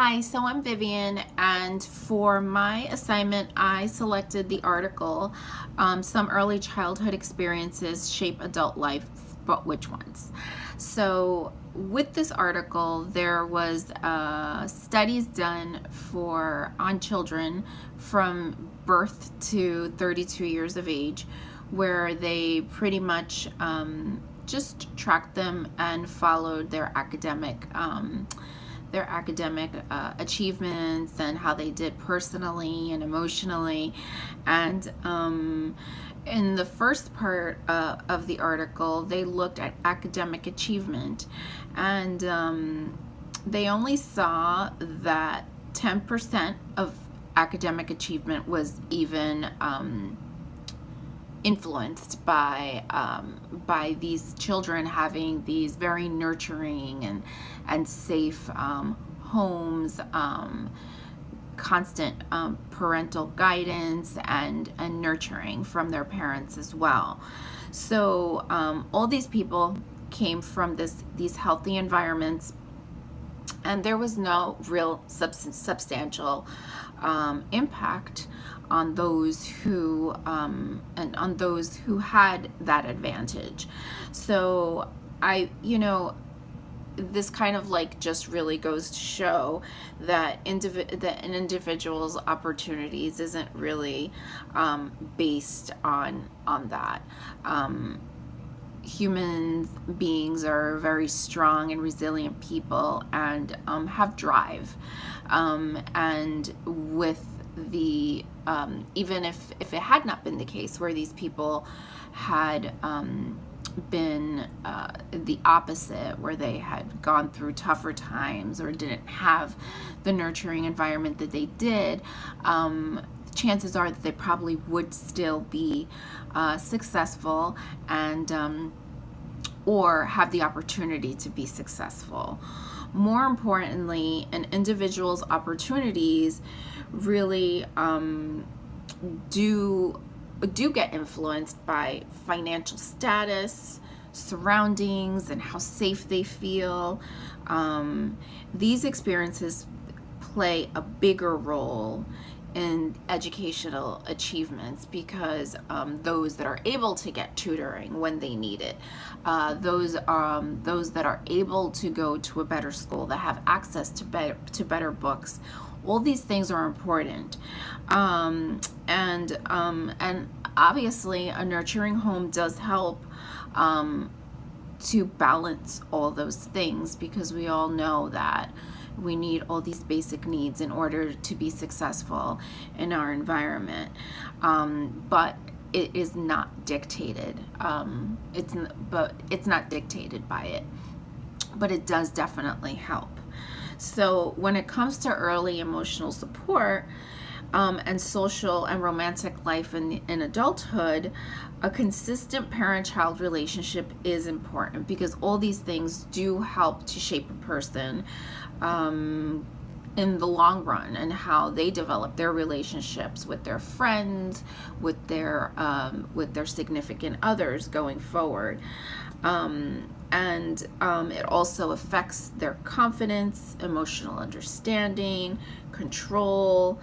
Hi, so I'm Vivian, and for my assignment, I selected the article, Some Early Childhood Experiences Shape Adult Life, but which ones? So, with this article, there was studies done on children from birth to 32 years of age, where they pretty much just tracked them and followed their academic achievements and how they did personally and emotionally. And in the first part of the article, they looked at academic achievement, and they only saw that 10% of academic achievement was even influenced by these children having these very nurturing and safe homes, constant parental guidance and nurturing from their parents as well. So all these people came from these healthy environments, and there was no real substantial impact on those who had that advantage. So this kind of just really goes to show that an individual's opportunities isn't really based on that. Human beings are very strong and resilient people, and have drive, and with the even if it had not been the case where these people had been the opposite, where they had gone through tougher times or didn't have the nurturing environment that they did, chances are that they probably would still be successful and or have the opportunity to be successful. More importantly, an individual's opportunities really do get influenced by financial status, surroundings, and how safe they feel. These experiences play a bigger role in educational achievements, because those that are able to get tutoring when they need it, those that are able to go to a better school, that have access to better books, all these things are important. And obviously a nurturing home does help to balance all those things, because we all know that we need all these basic needs in order to be successful in our environment. But it is not dictated. It's not dictated by it, but it does definitely help. So when it comes to early emotional support, and social and romantic life in adulthood, a consistent parent-child relationship is important, because all these things do help to shape a person in the long run, and how they develop their relationships with their friends, with their significant others going forward. And it also affects their confidence, emotional understanding, control,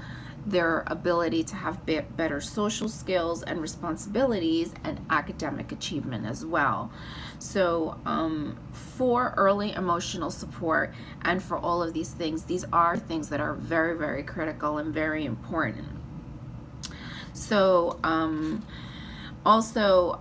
their ability to have better social skills and responsibilities, and academic achievement as well. So for early emotional support and for all of these things, these are things that are very, very critical and very important. So also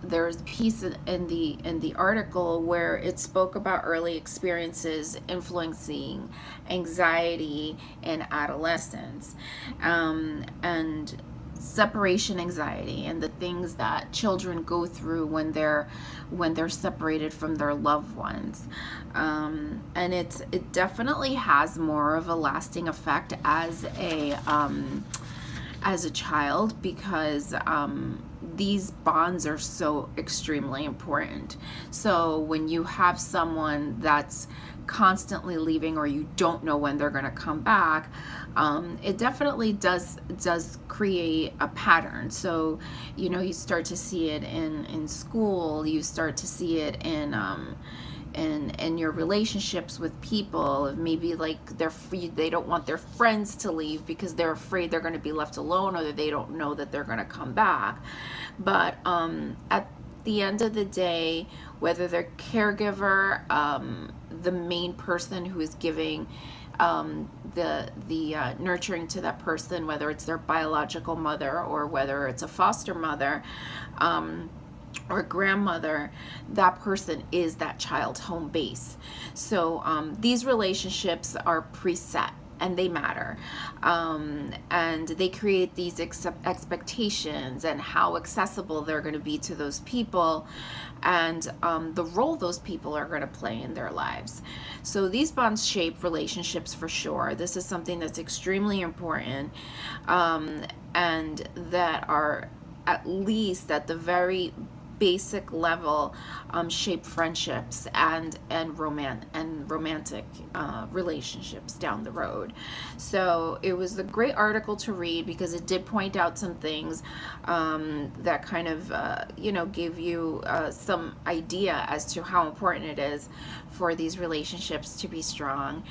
there's a piece in the article where it spoke about early experiences influencing anxiety in adolescence, and separation anxiety, and the things that children go through when they're separated from their loved ones. And it definitely has more of a lasting effect as a child, because these bonds are so extremely important. So when you have someone that's constantly leaving, or you don't know when they're going to come back, it definitely does create a pattern. So you start to see it in school, you start to see it in your relationships with people. Maybe like they don't want their friends to leave because they're afraid they're going to be left alone, or that they don't know that they're going to come back. But at the end of the day, whether they're caregiver, the main person who is giving the nurturing to that person, whether it's their biological mother or whether it's a foster mother, or grandmother, that person is that child's home base. So these relationships are preset and they matter, and they create these expectations and how accessible they're going to be to those people, and the role those people are going to play in their lives. So these bonds shape relationships for sure. This is something that's extremely important, and that are, at least at the very basic level, shape friendships and romantic relationships down the road. So it was a great article to read because it did point out some things that kind of gave you some idea as to how important it is for these relationships to be strong.